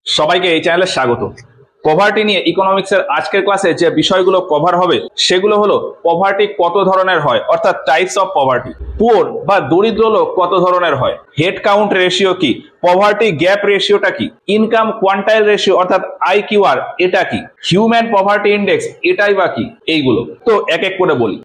সবাইকে এই চ্যানেলে স্বাগত। পভার্টি নিয়ে ইকোনমিক্সের আজকের ক্লাসে যে বিষয়গুলো কভার হবে সেগুলো হলো পভার্টি কত ধরনের হয়, অর্থাৎ টাইপস অফ পভার্টি, পুয়ার বা দরিদ্র লোক কত ধরনের হয়, হেড কাউন্ট রেশিও কি, পভার্টি গ্যাপ রেশিওটা কি, ইনকাম কোয়ান্টাইল রেশিও অর্থাৎ আইকিউআর এটা কি, হিউম্যান পভার্টি ইন্ডেক্স এটাই বা কি, এইগুলো তো এক এক করে বলি।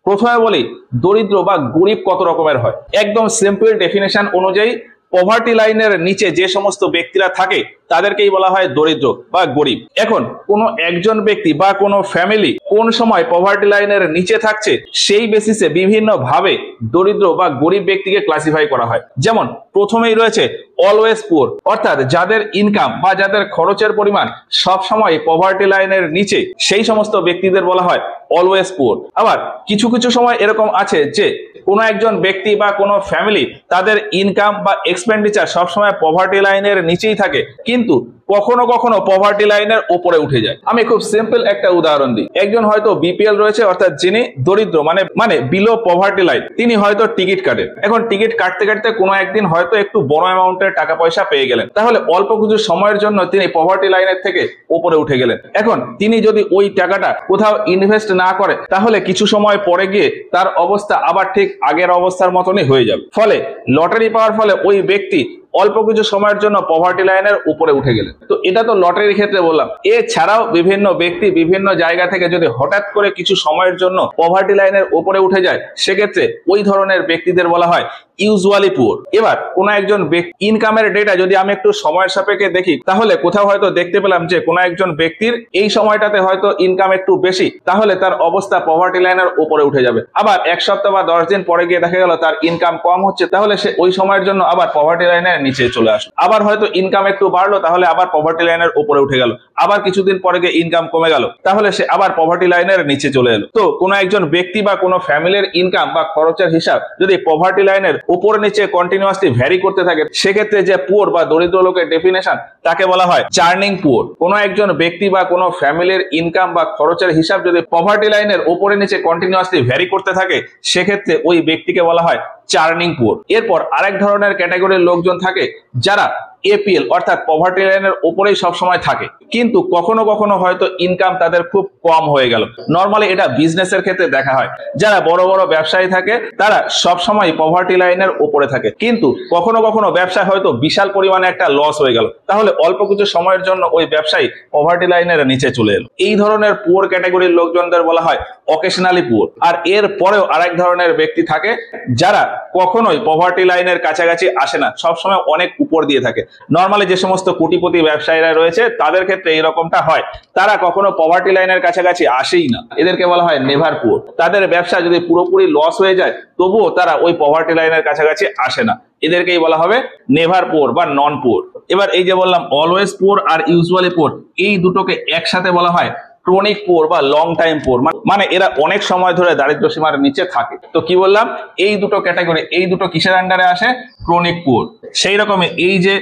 প্রথমে বলি দরিদ্র বা গরিব কত রকমের হয়। একদম সিম্পল ডেফিনেশন অনুযায়ী পভার্টি লাইনের নিচে যে সমস্ত ব্যক্তিরা থাকে তাদেরকেই বলা হয় দরিদ্র বা গরিব। এখন কোনো একজন ব্যক্তি বা কোনো ফ্যামিলি কোন সময় পভার্টি লাইনের নিচে থাকছে সেই বেসিসে বিভিন্ন ভাবে দরিদ্র বা গরিব ব্যক্তিকে ক্লাসিফাই করা হয়। যেমন প্রথমেই রয়েছে অলওয়েজ পুয়ার, অর্থাৎ যাদের ইনকাম বা যাদের খরচের পরিমাণ সব সময় পভার্টি লাইনের নিচে, সেই সমস্ত ব্যক্তিদের বলা হয় অলওয়েজ পুয়ার। আবার কিছু কিছু সময় এরকম আছে যে কোনো একজন ব্যক্তি বা কোনো ফ্যামিলি তাদের ইনকাম বা এক্সপেন্ডিচার সবসময় পভার্টি লাইনের নিচেই থাকে, কিন্তু কখনো কখনো পভার্টি লাইনের উপরে উঠে যায়। আমি খুব সিম্পল একটা উদাহরণ দিই। একজন হয়তো বিপিএল রয়েছে, অর্থাৎ যিনি দরিদ্র মানে বিলো পভার্টি লাইন, তিনি হয়তো টিকিট কাটেন। এখন টিকিট কাটতে কাটতে কোনো একদিন হয়তো একটু বড় অ্যামাউন্টের টাকা পয়সা পেয়ে গেলেন, তাহলে অল্প কিছু সময়ের জন্য তিনি পভার্টি লাইনের থেকে উপরে উঠে গেলেন। এখন তিনি যদি ওই টাকাটা কোথাও ইনভেস্ট না করে তাহলে কিছু সময় পরে গিয়ে তার অবস্থা আবার ঠিক আগের অবস্থার মতনই হয়ে যাবে। ফলে লটারি পাওয়ার ফলে ওই ব্যক্তি অল্প কিছু সময়ের জন্য পভার্টি লাইনের উপরে উঠে গেলেন। তো এটা তো লটারির ক্ষেত্রে বললাম। এছাড়াও বিভিন্ন ব্যক্তি বিভিন্ন জায়গা থেকে যদি হঠাৎ করে কিছু সময়ের জন্য পভার্টি লাইনের উপরে উঠে যায়, সেক্ষেত্রে ওই ধরনের ব্যক্তিদের বলা হয় ইউজুয়ালি পুয়ার। এবার কোন একজন ইনকামের ডেটা যদি আমি একটু সময়ের সাপেক্ষে দেখি, তাহলে কোথাও হয়তো দেখতে পেলাম যে কোন একজন ব্যক্তির এই সময়টাতে হয়তো ইনকাম একটু বেশি, তাহলে তার অবস্থা পভার্টি লাইনের উপরে উঠে যাবে। আবার এক সপ্তাহ বা 10 দিন পরে গিয়ে দেখা গেল তার ইনকাম কম হচ্ছে, তাহলে সে ওই সময়ের জন্য আবার পভার্টি লাইনের নিচে চলে আসলো। আবার হয়তো ইনকাম একটু বাড়লো, তাহলে আবার পভার্টি লাইনের উপরে উঠে গেল। আবার কিছুদিন পরে গিয়ে ইনকাম কমে গেল, তাহলে সে আবার পভার্টি লাইনের নিচে চলে এলো। তো কোনো একজন ব্যক্তি বা কোনো ফ্যামিলির ইনকাম বা খরচের হিসাব যদি পভার্টি লাইনের উপর নিচে কন্টিনিউয়াসলি ভ্যারি করতে থাকে, সেক্ষেত্রে যে পুয়ার বা দরিদ্র লোকের ডেফিনেশন তাকে বলা হয় চার্নিং পুয়ার। কোনো একজন ব্যক্তি বা কোনো ফ্যামিলির ইনকাম বা খরচের হিসাব যদি পভার্টি লাইনের উপরে নিচে কন্টিনিউয়াসলি ভ্যারি করতে থাকে, সেক্ষেত্রে ওই ব্যক্তিকে বলা হয় চার্নিং পুয়ার। এরপর আরেক ধরনের ক্যাটাগরির লোকজন থাকে যারা এপিএল অর্থাৎ পভার্টি লাইনের উপরেই সবসময় থাকে, কিন্তু কখনো কখনো হয়তো ইনকাম তাদের খুব কম হয়ে গেল। নর্মালি এটা বিজনেসের ক্ষেত্রে দেখা হয়। যারা বড় বড় ব্যবসায়ী থাকে তারা সবসময় পভার্টি লাইনের উপরে থাকে, কিন্তু কখনো কখনো ব্যবসায় হয়তো বিশাল পরিমাণে একটা লস হয়ে গেল, তাহলে অল্প কিছু সময়ের জন্য ওই ব্যবসায়ী পভার্টি লাইনের নিচে চলে এলো। এই ধরনের পুয়ার ক্যাটাগরির লোকজনদের বলা হয় অকেশনালি পুয়ার। আর এর পরেও আরেক ধরনের ব্যক্তি থাকে যারা কখনোই পভার্টি লাইনের কাছাকাছি আসে না, সবসময় অনেক উপর দিয়ে থাকে। নর্মালি যে সমস্ত কোটিপতি ব্যবসায়ীরা রয়েছে তাদের ক্ষেত্রে এরকমটা হয়, তারা কখনো পভার্টি লাইনের কাছাকাছি আসেই না। এদেরকে বলা হয় নেভার পুয়ার। তাদের ব্যবসা যদি পুরোপুরি লস হয়ে যায় তবুও তারা ওই পভার্টি লাইনের কাছাকাছি আসে না, এদেরকেই বলা হবে নেভার পুয়ার বা নন পুয়ার। এবার এই যে বললাম অলওয়েজ পুয়ার আর ইউজুয়ালি পুয়ার, এই দুটোকে একসাথে বলা হয় ক্রনিক পুয়ার বা লং টাইম পুয়ার। মানে এরা অনেক সময় ধরে দারিদ্র সীমার নিচে থাকে। তো কি বললাম, এই দুটো ক্যাটাগরি, এই দুটো কিসের আন্ডারে আসে? Chronic poor. সেই রকমই এই যে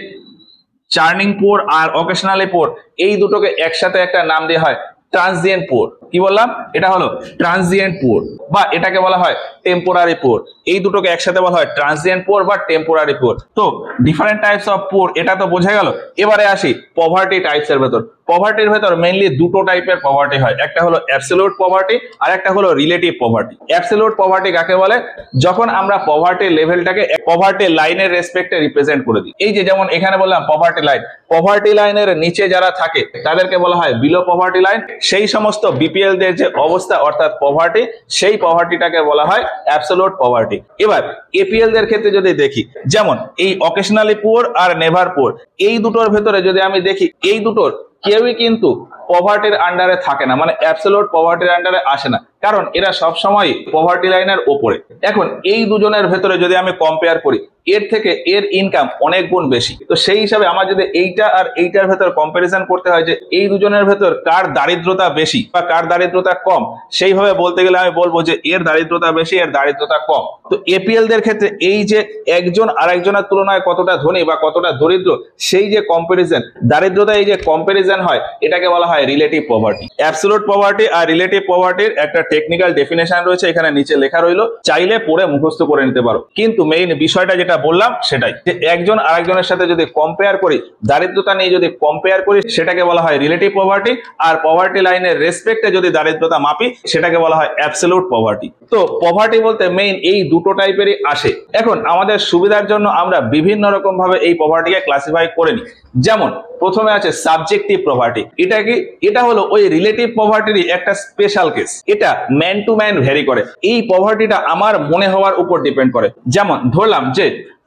চার্নিং পুয়ার আর অকেশনালি পুয়ার, এই দুটোকে একসাথে একটা নাম দেওয়া হয় ট্রানজিয়েন্ট পুয়ার। কি বললাম? এটা হলো ট্রানজিয়েন্ট পুয়ার বা এটাকে বলা হয় টেম্পোরারি পুয়ার। এই দুটোকে একসাথে বলা হয় ট্রানজিয়েন্ট পুয়ার বা টেম্পোরারি পুয়ার। তো ডিফারেন্ট টাইপস অফ পুয়ার এটা তো বোঝা গেল। এবারে আসি পভার্টি টাইপস এর ভেতর। পভার্টির ভেতর মেইনলি দুটো টাইপের পভার্টি হয়, একটা হলো অ্যাবসলিউট পভার্টি আর একটা হলো রিলেটিভ পভার্টি। অ্যাবসলিউট পভার্টি কাকে বলে? যখন আমরা পভার্টি লেভেলটাকে পভার্টি লাইনের রেসপেক্টে রিপ্রেজেন্ট করে দিই। এই যে যেমন এখানে বললাম পভার্টি লাইন, পভার্টি লাইনের নিচে যারা থাকে তাদেরকে বলা হয় বিলো পভার্টি লাইন। সেই সমস্ত বিপিএল দের যে অবস্থা অর্থাৎ পভার্টি, সেই পভার্টিটাকে বলা হয় অ্যাবসলিউট পভার্টি। এবার এপিএল দের ক্ষেত্রে যদি দেখি, যেমন এই অকেশনালি পুয়ার আর নেভার পুয়ার, এই দুটোর ভেতরে যদি আমি দেখি, এই দুটোর কেউই কিন্তু পভার্টির আন্ডারে থাকে না, মানে অ্যাবসলিউট পভার্টির আন্ডারে আসে না, কারণ এরা সবসময় পভার্টি লাইনের উপরে। এখন এই দুজনের ভেতরে যদি আমি কম্পেয়ার করি, এর থেকে এর ইনকাম অনেক গুণ বেশি। তো সেই হিসাবে আমার যদি এইটা আর এইটার ভেতর কম্পারিজন করতে হয় যে এই দুজনের ভেতর কার দারিদ্রতা বেশি বা কার দারিদ্রতা কম, সেইভাবে বলতে গেলে আমি বলবো যে এর দারিদ্রতা বেশি, এর দারিদ্রতা কম। তো এপিএল দের ক্ষেত্রে এই যে একজন আরেকজনের তুলনায় কতটা ধনী বা কতটা দরিদ্র, সেই যে কম্পারিজন, দারিদ্রতা এই যে কম্পারিজন হয়, এটাকে বলা হয় রিলেটিভ পভার্টি। অ্যাবসলিউট পভার্টি আর রিলেটিভ পভার্টির একটা টেকনিক্যাল ডেফিনেশন রয়েছে, এখানে নিচে লেখা রইলো, চাইলে পড়ে মুখস্থ করে নিতে পারো। কিন্তু মেইন বিষয়টা যেটা বললাম সেটাই, যে একজন আরেকজনের সাথে যদি কম্পেয়ার করি, দারিদ্রতা নিয়ে যদি কম্পেয়ার করি, সেটাকে বলা হয় রিলেটিভ পভার্টি। আর পভার্টি লাইনের রেসপেক্টে যদি দারিদ্রতা মাপি, সেটাকে বলা হয় অ্যাবসলিউট পভার্টি। তো পভার্টি বলতে মেইন এই দুটো টাইপেরই আসে। এখন আমাদের সুবিধার জন্য আমরা বিভিন্ন রকম ভাবে এই পভার্টিকে ক্লাসিফাই করে নিই। যেমন প্রথমে আছে সাবজেক্টিভ পভার্টি। এটা কি? এটা হলো ওই রিলেটিভ পভার্টিরই একটা স্পেশাল কেস। এটা ম্যান টু ম্যান ভ্যারি করে। এই পভার্টিটা আমার মনে হওয়ার উপর ডিপেন্ড করে। যেমন ধরলাম যে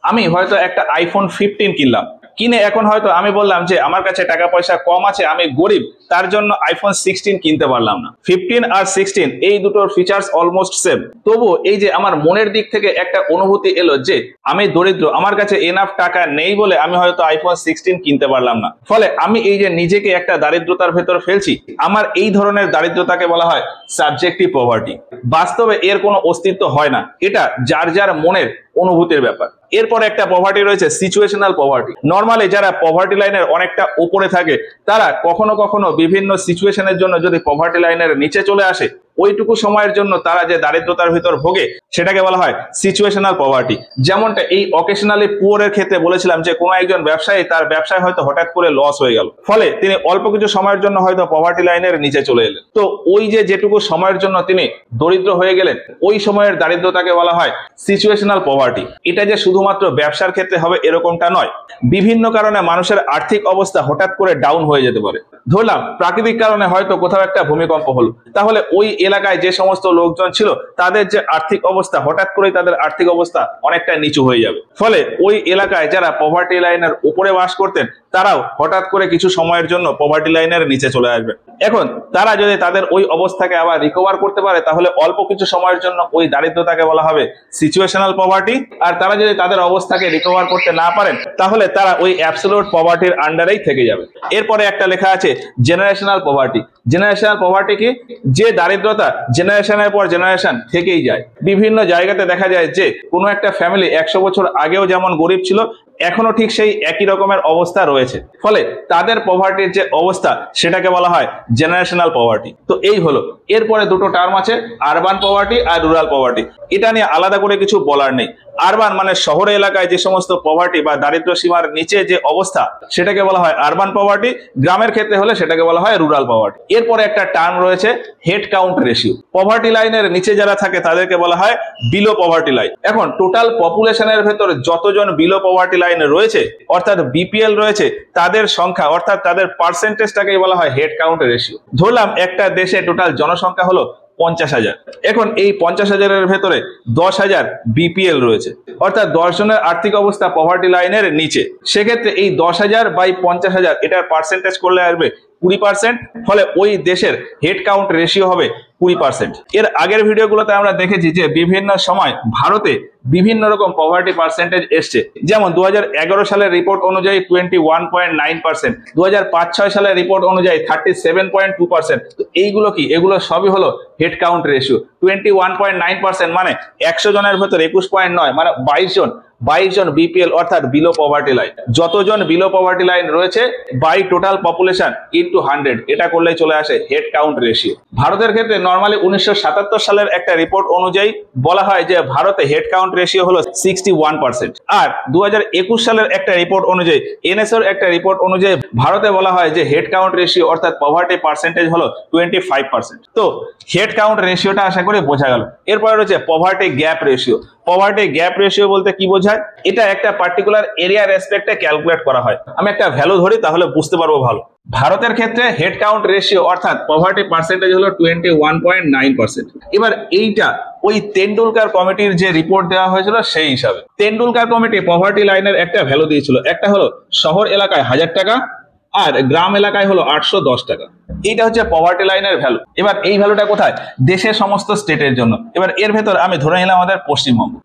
আমি হয়তো একটা আইফোন 15 কিনলাম, কিনে এখন হয়তো আমি বললাম যে আমার কাছে টাকা পয়সা কম আছে, আমি গরিব, তার জন্য আইফোন 16 কিনতে পারলাম না। 15 আর 16 এই দুটোর ফিচার্স অলমোস্ট সেম, তবু এই যে আমার মনের দিক থেকে একটা অনুভূতি এলো যে আমি দরিদ্র, আমার কাছে এনাফ টাকা নেই বলে আমি হয়তো আইফোন 16 কিনতে পারলাম না। ফলে আমি এই যে নিজেকে একটা দারিদ্রতার ভেতর ফেলছি, আমার এই ধরনের দারিদ্রতাকে বলা হয় সাবজেক্টিভ পভার্টি। বাস্তবে এর কোনো অস্তিত্ব হয় না, এটা যার যার মনের অনুভূতির ব্যাপার। এরপরে একটা পভার্টি রয়েছে সিচুয়েশনাল পভার্টি। নরমালি যারা পভার্টি লাইনের অনেকটা উপরে থাকে, তারা কখনো কখনো বিভিন্ন সিচুয়েশনের জন্য যদি পভার্টি লাইনের নিচে চলে আসে, ওইটুকু সময়ের জন্য তারা যে দারিদ্রতার ভিতর ভোগে, সেটাকে বলা হয় সিচুয়েশনাল পভার্টি। যেমনটা এই অকেশনালি পুয়ারের ক্ষেত্রে বলেছিলাম যে কোনো একজন ব্যবসায়ী, তার ব্যবসায় হয়তো হঠাৎ করে লস হয়ে গেল, ফলে তিনি অল্প কিছু সময়ের জন্য হয়তো পভার্টি লাইনের নিচে চলে এলেন। তো ওই যে যেটুকু সময়ের জন্য তিনি দরিদ্র হয়ে গেলেন, ওই সময়ের দারিদ্রতাকে বলা হয় সিচুয়েশনাল পভার্টি। এটা যে শুধুমাত্র ব্যবসার ক্ষেত্রে হবে এরকমটা নয়, বিভিন্ন কারণে মানুষের আর্থিক অবস্থা হঠাৎ করে ডাউন হয়ে যেতে পারে। ধরলাম প্রাকৃতিক কারণে হয়তো কোথাও একটা ভূমিকম্প হলো, তাহলে ওই এলাকায় যে সমস্ত লোকজন ছিল, তাদের যে আর্থিক অবস্থা, হঠাৎ করে তাদের আর্থিক অবস্থা অনেকটা নিচু হয়ে যাবে। ফলে ওই এলাকায় যারা পভার্টি লাইনের উপরে বাস করতেন, তারাও হঠাৎ করে কিছু সময়ের জন্য পভার্টি লাইনের নিচে চলে আসবে। এখন তারা যদি তাদের ওই অবস্থাকে আবার রিকভার করতে পারে, তাহলে অল্প কিছু সময়ের জন্য ওই দারিদ্রতাকে বলা হবে সিচুয়েশনাল পভার্টি। আর তারা যদি তাদের অবস্থাকে রিকভার করতে না পারেন, তাহলে তারা ওই অ্যাবসলিউট পভার্টির আন্ডারেই থেকে যাবে। এরপরে একটা লেখা আছে জেনারেশনাল পভার্টি। জেনারেশনাল পভার্টি কি? যে দারিদ্রতা জেনারেশনের পর জেনারেশন থেকেই যায়। বিভিন্ন জায়গাতে দেখা যায় যে কোনো একটা ফ্যামিলি 100 বছর আগেও যেমন গরিব ছিল, এখনো ঠিক সেই একই রকমের অবস্থা রয়েছে। ফলে তাদের পভার্টির যে অবস্থা, সেটাকে বলা হয় জেনারেশনাল পভার্টি। তো এই হলো। এরপরে দুটো টার্ম আছে, আরবান পভার্টি আর রুরাল পভার্টি। এটা নিয়ে আলাদা করে কিছু বলার নেই। আরবান মানে শহর এলাকায় যে সমস্ত পভার্টি বা দারিদ্র সীমার নিচে যে অবস্থা, সেটাকে বলা হয় আরবান পভার্টি। গ্রামের ক্ষেত্রে হলে সেটাকে বলা হয় রুরাল পভার্টি। এরপরে একটা টার্ম রয়েছে হেড কাউন্ট রেশিও। পভার্টি লাইনের নিচে যারা থাকে তাদেরকে বলা হয় বিলো পভার্টি লাইন। এখন টোটাল পপুলেশনের ভেতর যতজন বিলো পভার্টি লাইনে রয়েছে, অর্থাৎ বিপিএল রয়েছে, তাদের সংখ্যা অর্থাৎ তাদের পার্সেন্টেজটাকেই বলা হয় হেড কাউন্ট রেশিও। ধরলাম একটা দেশে টোটাল জনসংখ্যা হলো 50,000। এখন এই 50,000-এর ভেতরে 10,000 বিপিএল রয়েছে, অর্থাৎ 10 জনের আর্থিক অবস্থা পভার্টি লাইনের নিচে। সেক্ষেত্রে এই 10,000 বাই 50,000 এটার পার্সেন্টেজ করলে আসবে 20%। ফলে ওই দেশের হেড কাউন্ট রেশিও হবে 20%। এর আগের ভিডিওগুলোতে আমরা দেখেছি যে বিভিন্ন সময় ভারতে বিভিন্ন রকম পভার্টি পার্সেন্টেজ এসছে। যেমন 2011 সালের রিপোর্ট অনুযায়ী 21.9%, 2005-06 সালের রিপোর্ট অনুযায়ী 37.2%। তো এইগুলো কি? এগুলো সবই হলো হেড কাউন্ট রেশিও। 21.9% মানে 100 জনের ভেতর 21.9 মানে 22 জন বিপিএল অর্থাৎ বিলো পভার্টি লাইন। যতজন বিলো পভার্টি লাইন রয়েছে বাই টোটাল পপুলেশন ইনটু 100, এটা করলেই চলে আসে হেড কাউন্ট রেশিও। ভারতের ক্ষেত্রে নরমালি 1977 সালের একটা রিপোর্ট অনুযায়ী বলা হয় যে ভারতে হেড কাউন্ট রেশিও হলো 61%। আর 2021 সালের একটা রিপোর্ট অনুযায়ী, এনএসওর একটা রিপোর্ট অনুযায়ী ভারতে বলা হয় যে হেড কাউন্ট রেশিও অর্থাৎ পভার্টি পার্সেন্টেজ হলো 25%। তো হেড কাউন্ট রেশিওটা আশা করি বোঝা গেল। এরপরে রয়েছে poverty gap ratio. Poverty gap ratio বলতে কি বোঝায়? এটা একটা পার্টিকুলার এরিয়া রেসপেক্টে ক্যালকুলেট করা হয়। আমি একটা ভ্যালু ধরি, তাহলে বুঝতে পারবো ভালো। ভারতের ক্ষেত্রে হেড কাউন্ট রেশিও অর্থাৎ পভার্টি পার্সেন্টেজ হলো 21.9%। এবার এইটা ওই তেন্ডুলকার কমিটির যে রিপোর্ট দেওয়া হয়েছিল সেই হিসাবে। তেন্ডুলকার কমিটি পভার্টি লাইনের একটা ভ্যালু দিয়েছিল। একটা হলো শহর এলাকায় 1000 টাকা আর গ্রাম এলাকায় হলো 810 টাকা। এইটা হচ্ছে পভার্টি লাইনের ভ্যালু। এবার এই ভ্যালুটা কোথায়? দেশের সমস্ত স্টেটের জন্য। এবার এর ভেতর আমি ধরে নিলাম আমাদের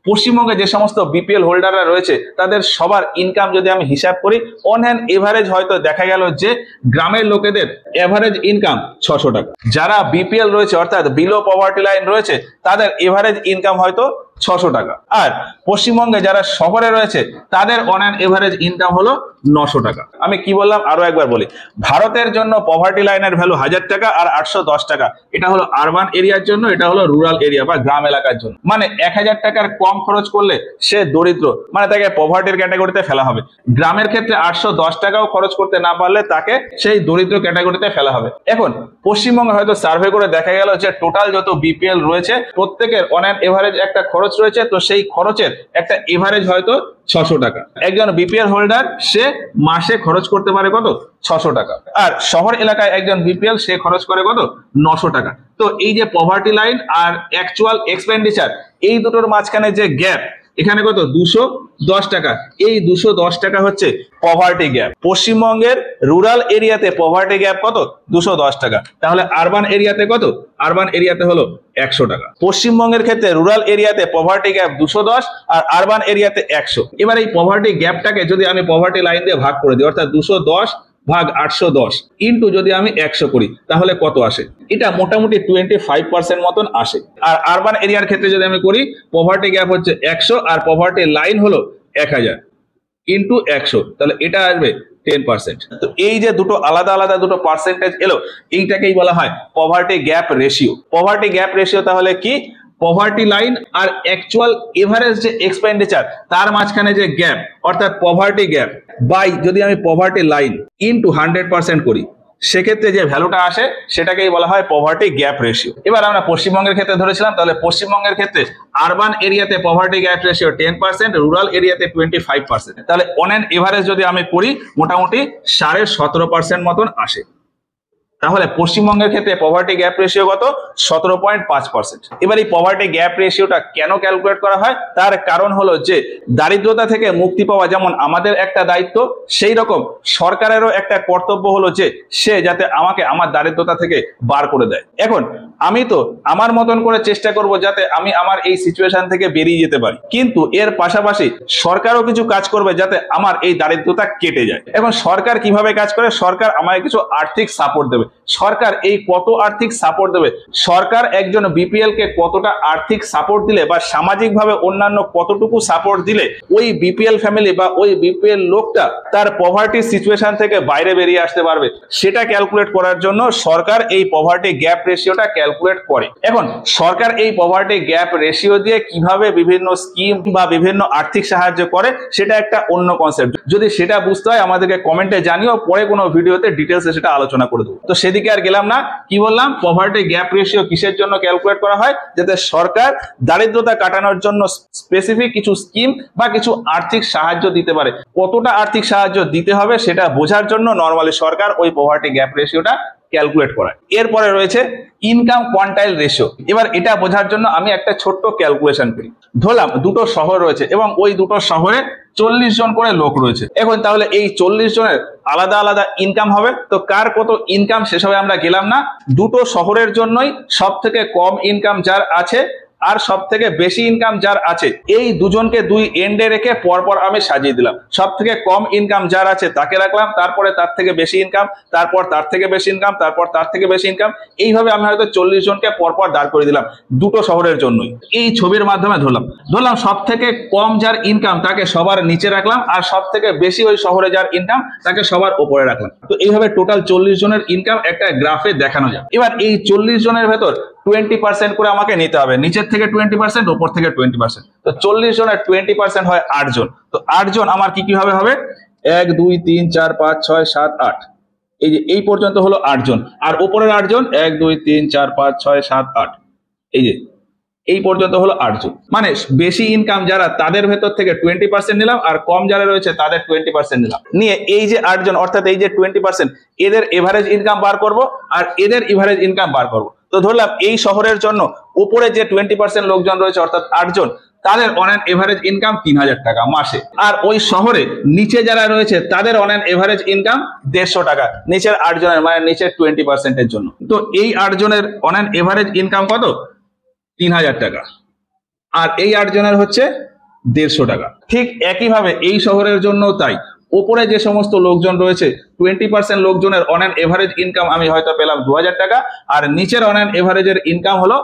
পশ্চিমবঙ্গে যে সমস্ত বিপিএল হোল্ডাররা রয়েছে, তাদের সবার ইনকাম যদি আমি হিসাব করি, অন হ্যান্ড এভারেজ হয়তো দেখা গেল যে গ্রামের লোকেদের এভারেজ ইনকাম 600 টাকা। যারা বিপিএল রয়েছে অর্থাৎ বিলো পভার্টি লাইন রয়েছে, তাদের এভারেজ ইনকাম হয়তো 600 টাকা। আর পশ্চিমবঙ্গে যারা শহরে রয়েছে তাদের অন অ্যান এভারেজ ইনকাম হলো 900 টাকা। আমি কি বললাম আরো একবার বলি, ভারতের জন্য পভার্টি লাইনের ভ্যালু 1000 টাকা আর 810 টাকা। এটা হলো আরবান এরিয়ার জন্য, এটা হলো রুরাল এরিয়া বা গ্রাম এলাকার জন্য। মানে 1000 টাকার কম খরচ করলে সে দরিদ্র, মানে তাকে পভার্টির ক্যাটাগরিতে ফেলা হবে। গ্রামের ক্ষেত্রে 810 টাকাও খরচ করতে না পারলে তাকে সেই দরিদ্র ক্যাটাগরিতে ফেলা হবে। এখন পশ্চিমবঙ্গে হয়তো সার্ভে করে দেখা গেল যে টোটাল যত বিপিএল রয়েছে প্রত্যেকের অন অ্যান এভারেজ একটা খরচ রয়েছে, তো সেই খরচের একটা এভারেজ হয়তো 600 টাকা। একজন বিপিএল হোল্ডার সে মাসে খরচ করতে পারে কত? 600 টাকা। আর শহর এলাকায় একজন বিপিএল সে খরচ করে কত? 900 টাকা। তো এই যে পভার্টি লাইন আর অ্যাকচুয়াল এক্সপেন্ডিচার, এই দুটোর মাঝখানে যে গ্যাপ, এখানে কত? 210 টাকা। এই 210 টাকা হচ্ছে পভার্টি গ্যাপ। পশ্চিমবঙ্গের রুরাল এরিয়াতে পভার্টি গ্যাপ কত? 210 টাকা। তাহলে আরবান এরিয়াতে কত? আরবান এরিয়াতে হলো 100 টাকা। পশ্চিমবঙ্গের ক্ষেত্রে রুরাল এরিয়াতে পভার্টি গ্যাপ 210 আর আরবান এরিয়াতে 100। এবার এই পভার্টি গ্যাপটাকে যদি আমি পভার্টি লাইন দিয়ে ভাগ করে দিই, অর্থাৎ 210 ভাগ 810 ইন্টু যদি আমি 100 করি, তাহলে কত আসে? এটা মোটামুটি 25% মতন আসে। আর আরবান এরিয়ার ক্ষেত্রে যদি আমি করি, পভার্টি গ্যাপ হচ্ছে 100 আর পভার্টি লাইন হলো 1000 ইন্টু 100, তাহলে এটা আসবে 10%। তো এই যে দুটো আলাদা আলাদা দুটো পার্সেন্টেজ এলো, এইটাকেই বলা হয় poverty gap ratio. Poverty gap ratio তাহলে কি? পভার্টি লাইন আর অ্যাকচুয়াল এভারেজ যে এক্সপেন্ডিচার তার মাঝখানে যে গ্যাপ, অর্থাৎ পভার্টি গ্যাপ বাই যদি আমি পভার্টি লাইন ইনটু 100% করি, সেক্ষেত্রে যে ভ্যালুটা আসে সেটাকেই বলা হয় পভার্টি গ্যাপ রেশিও। এবার আমরা পশ্চিমবঙ্গের ক্ষেত্রে ধরেছিলাম, তাহলে পশ্চিমবঙ্গের ক্ষেত্রে আরবান এরিয়াতে পভার্টি গ্যাপ রেশিও 10%, রুরাল এরিয়াতে 25%। তাহলে অন অ্যান এভারেজ যদি আমি করি মোটামুটি 17.5% মতন আসে। তাহলে পশ্চিমবঙ্গের ক্ষেত্রে পভার্টি গ্যাপ রেশিও কত? 17.5%। এবার এই পভার্টি গ্যাপ রেশিওটা কেন ক্যালকুলেট করা হয়? তার কারণ হলো যে দারিদ্রতা থেকে মুক্তি পাওয়া যেমন আমাদের একটা দায়িত্ব, সেই রকম সরকারেরও একটা কর্তব্য হলো যে সে যাতে আমাকে আমার দারিদ্রতা থেকে বার করে দেয়। এখন আমি তো আমার মতন করে চেষ্টা করব যাতে আমি আমার এই সিচুয়েশন থেকে বেরিয়ে যেতে পারি, কিন্তু এর পাশাপাশি সরকারও কিছু কাজ করবে যাতে আমার এই দারিদ্রতা কেটে যায়। এখন সরকার কিভাবে কাজ করে? সরকার আমাকে কিছু আর্থিক সাপোর্ট দেবে। সরকার এই কত আর্থিক সাপোর্ট দেবে? সরকার একজন বিপিএল কে কতটা আর্থিক সাপোর্ট দিলে বা সামাজিকভাবে অন্যান্য কতটুকু সাপোর্ট দিলে ওই বিপিএল ফ্যামিলি বা ওই বিপিএল লোকটা তার পভার্টি সিচুয়েশন থেকে বাইরে বেরিয়ে আসতে পারবে, সেটা ক্যালকুলেট করার জন্য সরকার এই পভার্টি গ্যাপ রেশিওটা ক্যালকুলেট করে। এখন সরকার এই পভার্টি গ্যাপ রেশিও দিয়ে কিভাবে বিভিন্ন স্কিম বা বিভিন্ন আর্থিক সাহায্য করে সেটা একটা অন্য কনসেপ্ট। যদি সেটা বুঝতে হয় আমাদেরকে কমেন্টে জানিও, পরে কোনো ভিডিওতে ডিটেলসে সেটা আলোচনা করে দেবো। তো সেদিকে আর গেলাম না। কি বললাম? পভার্টি গ্যাপ রেশিও কিসের জন্য ক্যালকুলেট করা হয়? যাতে সরকার দারিদ্রতা কাটানোর জন্য স্পেসিফিক কিছু স্কিম বা কিছু আর্থিক সাহায্য দিতে পারে। কতটা আর্থিক সাহায্য দিতে হবে সেটা বোঝার জন্য নরমালি সরকার ওই পভার্টি গ্যাপ রেশিওটা ক্যালকুলেট করা। এরপরে রয়েছে ইনকাম কোয়ান্টাইল রেশিও। এবার এটা বোঝার জন্য আমি একটা ছোট্ট ক্যালকুলেশন করি। ধরলাম দুটো শহর রয়েছে এবং ওই দুটো শহরে 40 জন করে লোক রয়েছে। এখন তাহলে এই 40 জনের আলাদা আলাদা ইনকাম হবে। তো কার কত ইনকাম সেসবে আমরা গেলাম না। দুটো শহরের জন্যই সব থেকে কম ইনকাম যার আছে আর সব থেকে বেশি ইনকাম যার আছে, এই দুজনকে দুই এন্ডে রেখে পরপর আমি সাজিয়ে দিলাম। সব থেকে কম ইনকাম যার আছে তাকে রাখলাম, তারপরে তার থেকে বেশি ইনকাম, তারপর তার থেকে বেশি ইনকাম, তারপর তার থেকে বেশি ইনকাম। এইভাবে আমি হয়তো 40 জনকে পরপর দাঁড় করে দিলাম দুটো শহরের জন্যই। এই ছবির মাধ্যমে ধরলাম সব থেকে কম যার ইনকাম তাকে সবার নিচে রাখলাম, আর সব থেকে বেশি ওই শহরে যার ইনকাম তাকে সবার উপরে রাখলাম। তো এইভাবে টোটাল 40 জনের ইনকাম একটা গ্রাফে দেখানো যায়। এবার এই 40 জনের ভেতর 20% করে আমাকে নিতে হবে, নিচের থেকে 20%, উপর থেকে 20%। তো 40 জনের 20% হয় 8 জন। তো 8 জন আমার কি কিভাবে হবে? 1 2 3 4 5 6 7 8, এই যে এই পর্যন্ত হলো 8 জন। আর উপরের 8 জন 1 2 3 4 5 6 7 8, এই যে এই পর্যন্ত হলো 8 জন। মানে বেশি ইনকাম যারা তাদের ভেতর থেকে 20% নিলাম, আর কম যারা রয়েছে তাদের 20% নিলাম। নিয়ে এই যে 8 জন অর্থাৎ এই যে 20%, এদের এভারেজ ইনকাম বার করব আর এদের এভারেজ ইনকাম বার করব। তো ধরলাম এই শহরের জন্য উপরে যে 20% লোকজন রয়েছে অর্থাৎ 8 জন, তাদের অন অ্যান এভারেজ ইনকাম 3000 টাকা মাসে। আর ওই শহরে নিচে যারা রয়েছে তাদের অন অ্যান এভারেজ ইনকাম 150 টাকা, নিচের 8 জনের, মানে নিচের 20% এর জন্য। তো এই 8 জনের অন অ্যান এভারেজ ইনকাম কত? 3000 টাকা। আর এই 8 জনের হচ্ছে 150 টাকা। ঠিক একইভাবে এই শহরের জন্য তাই। উপরে যে সমস্ত লোকজন রয়েছে 20% লোকজনের অন অ্যান এভারেজ ইনকাম আমি হয়তো পেলাম 2000 টাকা, আর নিচের অন অ্যান এভারেজের ইনকাম হলো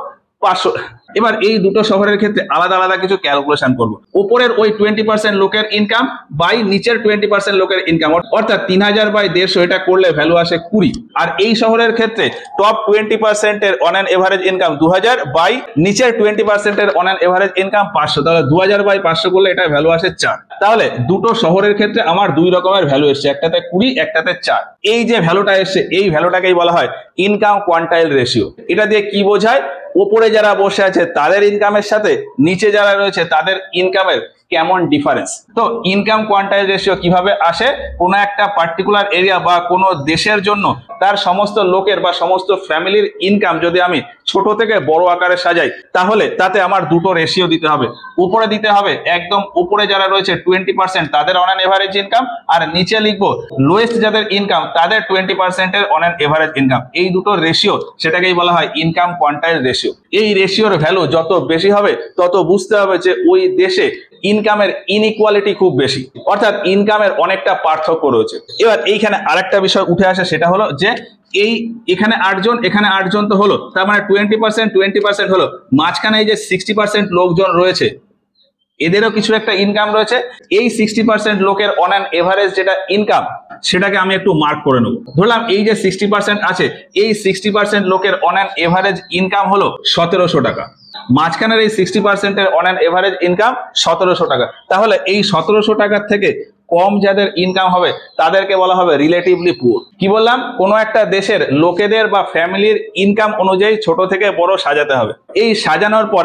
500। এবার এই দুটো শহরের ক্ষেত্রে আলাদা আলাদা কিছু ক্যালকুলেশন করব। উপরের ওই 20% লোকের ইনকাম বাই নিচের 20% লোকের ইনকাম, অর্থাৎ 3000 বাই 150, এটা করলে ভ্যালু আসে 20। আর এই শহরের ক্ষেত্রে টপ 20% এর on an average income 2000 by নিচের 20% এর অন অ্যান এভারেজ ইনকাম 500, তাহলে 2000 বাই 500 করলে এটা ভ্যালু আসে 4। তাহলে দুটো শহরের ক্ষেত্রে আমার দুই রকমের ভ্যালু এসছে, একটাতে 20, একটাতে 4। এই যে ভ্যালুটা এসছে এই ভ্যালুটাকেই বলা হয় ইনকাম কোয়ান্টাইল রেশিও। এটা দিয়ে কি বোঝায়? উপরে যারা বসে আছে তাদের ইনকামের সাথে নিচে যারা রয়েছে তাদের ইনকামের কেমন ডিফারেন্স। তো ইনকাম কোয়ান্টাইল রেশিও কিভাবে আসে? কোনো একটা পার্টিকুলার এরিয়া বা কোনো দেশের জন্য তার সমস্ত লোকের বা সমস্ত ফ্যামিলির ইনকাম যদি আমি ছোট থেকে বড় আকারে সাজাই, তাহলে তাতে আমার দুটো রেশিও দিতে হবে। উপরে দিতে হবে একদম উপরে যারা রয়েছে 20% তাদের অন অ্যান এভারেজ ইনকাম, আর নিচে লিখবো লোয়েস্ট যাদের ইনকাম তাদের 20% এর অন অ্যান এভারেজ ইনকাম। এই দুটো রেশিও, সেটাকেই বলা হয় ইনকাম কোয়ান্টাইল রেশিও। এই রেশিওর ভ্যালু যত বেশি হবে তত বুঝতে হবে যে ওই দেশে ইনকামের ইনইকুয়ালিটি খুব বেশি, অর্থাৎ ইনকামের অনেকটা পার্থক্য রয়েছে। এবার এইখানে আরেকটা বিষয় উঠে আসে, সেটা হলো যে এই এখানে 8 জন এখানে 8 জন তো হলো, তার মানে 20% হলো, মাঝখানে এই যে 60% লোকজন রয়েছে এদেরও কিছু একটা ইনকাম রয়েছে। এই 60% লোকের অন অ্যান এভারেজ যেটা ইনকাম সেটাকে আমি একটু মার্ক করে নেব। ধরলাম এই যে 60% আছে, এই 60% লোকের অন অ্যান এভারেজ ইনকাম হলো 1700 টাকা। মাঝখানের এই 60% এর অন অ্যান এভারেজ ইনকাম 1700 টাকা। তাহলে এই 1700 টাকার থেকে কম যাদের ইনকাম হবে তাদেরকে বলা হবে রিলেটিভলি পুয়ার। কি বললাম? কোনো একটা দেশের লোকেদের বা ফ্যামিলির ইনকাম অনুযায়ী ছোট থেকে বড় সাজাতে হবে। এই সাজানোর পর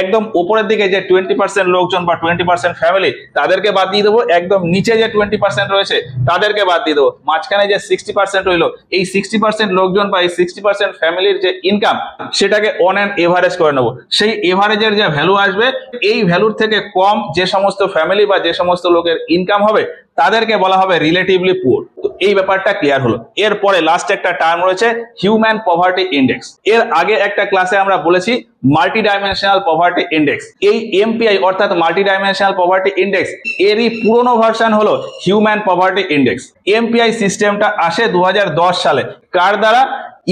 একদম উপরের দিকে যে 20% লোকজন বা 20% ফ্যামিলি তাদেরকে বাদ দিয়ে দেবো, একদম নিচে যে 20% রয়েছে তাদেরকে বাদ দিয়ে দেবো, মাঝখানে যে 60% রইলো এই 60% লোকজন বা এই 60% ফ্যামিলির যে ইনকাম সেটাকে অন অ্যান এভারেজ করে নেবো। সেই এভারেজের যে ভ্যালু আসবে এই ভ্যালুর থেকে কম যে সমস্ত ফ্যামিলি বা যে সমস্ত লোকের ইনকাম হবে তাদেরকে বলা হবে রিলেটিভলি পুয়ার। তো এই ব্যাপারটা ক্লিয়ার হলো। এরপরে লাস্ট একটা টার্ম রয়েছে হিউম্যান পভার্টি ইন্ডেক্স। এর আগে একটা ক্লাসে আমরা বলেছি মাল্টি ডাইমেনশনাল পভার্টি ইন্ডেক্স। এই এমপিআই অর্থাৎ মাল্টি ডাইমেনশনাল পভার্টি ইন্ডেক্স এরই পুরনো ভার্সন হলো হিউম্যান পভার্টি ইন্ডেক্স। এমপিআই সিস্টেমটা আসে 2010 সালে। কার দ্বারা?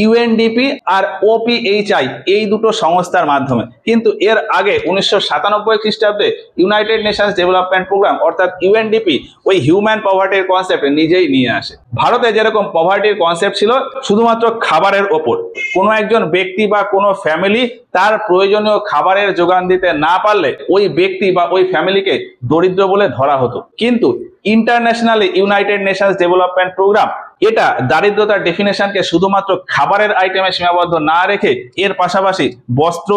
ইউএনডিপি আর ওপিএইচআই এই দুটো সংস্থার মাধ্যমে। কিন্তু এর আগে 1997 খ্রিস্টাব্দে ইউনাইটেড নেশনস ডেভেলপমেন্ট প্রোগ্রাম অর্থাৎ ইউএনডিপি ওই হিউম্যান পভার্টির কনসেপ্ট নিজেই নিয়ে আসে। ভারতে যেরকম পভার্টির কনসেপ্ট ছিল শুধুমাত্র খাবারের ওপর, কোনো একজন ব্যক্তি বা কোনো ফ্যামিলি তার প্রয়োজনীয় খাবারের যোগান দিতে না পারলে ওই ব্যক্তি বা ওই ফ্যামিলিকে দরিদ্র বলে ধরা হতো। কিন্তু internationally United Nations Development Programme এটা দারিদ্রতার ডেফিনেশনকে শুধুমাত্র খাবারের আইটেমে সীমাবদ্ধ না রেখে এর পাশাপাশি বস্ত্র,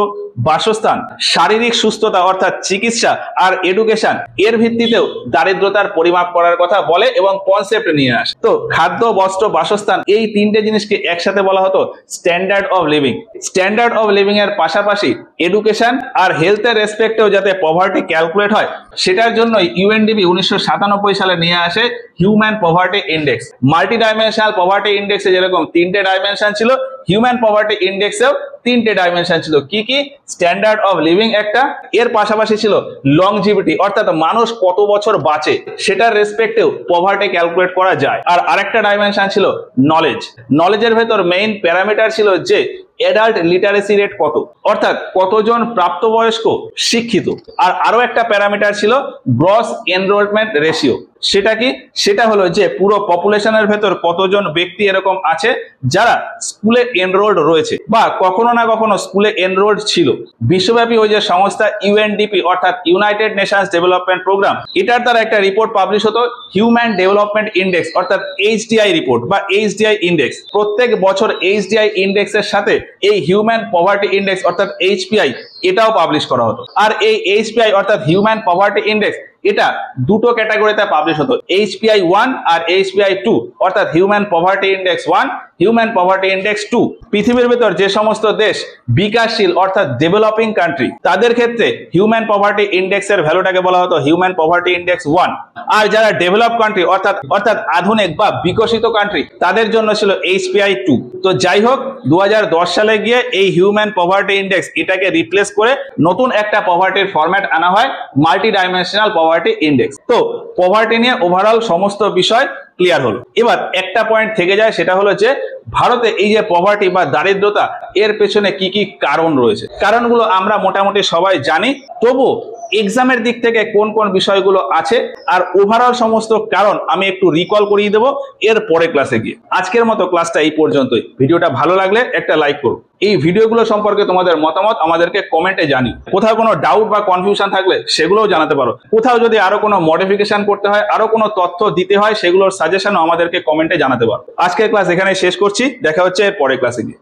বাসস্থান, শারীরিক সুস্থতা অর্থাৎ চিকিৎসা আর এডুকেশন এর ভিত্তিতেও দারিদ্রতার পরিমাপ করার কথা বলে এবং কনসেপ্ট নিয়ে আসে। তো খাদ্য, বস্ত্র, বাসস্থান এই তিনটে জিনিসকে একসাথে বলা হতো standard of living. Standard of living এর পাশাপাশি এডুকেশন আর হেলথের রেসপেক্টেও যাতে পভার্টি ক্যালকুলেট হয় সেটার জন্য ইউএনডিপি 1997 সালে নিয়ে আসে human poverty index. Multidimensional poverty ইন্ডেক্সে যেরকম 3টে ডাইমেনশন ছিল, হিউম্যান পভার্টি ইন্ডেক্সেও 3টে ডাইমেনশন ছিল। কি কি? স্ট্যান্ডার্ড অফ লিভিং একটা, এর পাশাপাশি ছিল লংজিভিটি অর্থাৎ মানুষ কত বছর বাঁচে সেটার রেসপেক্টেও পভার্টি ক্যালকুলেট করা যায়। আর আরেকটা ডাইমেনশন ছিল নলেজ। নলেজের ভেতর মেইন প্যারামিটার ছিল যে অ্যাডাল্ট লিটারেসি রেট কত, অর্থাৎ কতজন প্রাপ্তবয়স্ক শিক্ষিত। আর আরো একটা প্যারামিটার ছিল গ্রস এনরোলমেন্ট রেশিও। সেটা কি? সেটা হলো যে পুরো পপুলেশনের ভেতর কতজন ব্যক্তি এরকম আছে যারা স্কুলে এনরোলড রয়েছে বা কখনো না কখনো স্কুলে এনরোলড ছিল। বিশ্বব্যাপী ওই যে সংস্থা ইউএনডিপি অর্থাৎ ইউনাইটেড নেশনস ডেভেলপমেন্ট প্রোগ্রাম, এটার দ্বারা একটা রিপোর্ট পাবলিশ হতো হিউম্যান ডেভেলপমেন্ট ইন্ডেক্স অর্থাৎ এইচডিআই রিপোর্ট বা এইচডিআই ইন্ডেক্স। প্রত্যেক বছর এইচডিআই ইন্ডেক্সের সাথে এই হিউম্যান পভার্টি ইন্ডেক্স অর্থাৎ এইচপিআই এটাও পাবলিশ করা হতো। আর এই এইচপিআই অর্থাৎ হিউম্যান পভার্টি ইন্ডেক্স এটা দুটো ক্যাটাগরিতে পাবলিশ হতো, এইচপিআই 1 আর এইচপিআই 2 অর্থাৎ human poverty index 1, human poverty index 2। পৃথিবীর ভেতর যে সমস্ত দেশ বিকাশশীল অর্থাৎ ডেভেলপিং কান্ট্রি তাদের ক্ষেত্রে হিউম্যান পভার্টি ইন্ডেক্সের ভ্যালুটাকে বলা হতো হিউম্যান পভার্টি ইন্ডেক্স 1। আর যারা ডেভেলপ কান্ট্রি অর্থাৎ আধুনিক বা বিকশিত কান্ট্রি তাদের জন্য ছিল এইচপিআই 2। তো যাই হোক 2010 সালে গিয়ে এই হিউম্যান পভার্টি ইন্ডেক্স এটাকে রিপ্লেস করে নতুন একটা পভার্টির ফরম্যাট আনা হয় মাল্টি ডাইমেনশনাল পভার্টি ইন্ডেক্স। তো পভার্টি নিয়ে ওভারঅল সমস্ত বিষয় ক্লিয়ার হলো। এবার একটা পয়েন্ট থেকে যায়, সেটা হলো যে ভারতে এই যে পভার্টি বা দারিদ্রতা, এর পেছনে কি কি কারণ রয়েছে। কারণগুলো আমরা মোটামুটি সবাই জানি, তবু এক্সামের দিক থেকে কোন কোন বিষয়গুলো আছে আর ওভারঅল সমস্ত কারণ আমি একটু রিকল করিয়ে দেবো এর পরে ক্লাসে গিয়ে। আজকের মতো ক্লাসটা এই পর্যন্তই। ভিডিওটা ভালো লাগলে একটা লাইক করো। এই ভিডিওগুলো সম্পর্কে তোমাদের মতামত আমাদেরকে কমেন্টে জানিও। কোথাও কোনো ডাউট বা কনফিউশন থাকলে সেগুলোও জানাতে পারো। কোথাও যদি আরো কোনো মডিফিকেশন করতে হয়, আরো কোনো তথ্য দিতে হয়, সেগুলোর সাজেশনও আমাদেরকে কমেন্টে জানাতে পারো। আজকের ক্লাস এখানে শেষ করছি, দেখা হচ্ছে এর পরের ক্লাসে গিয়ে।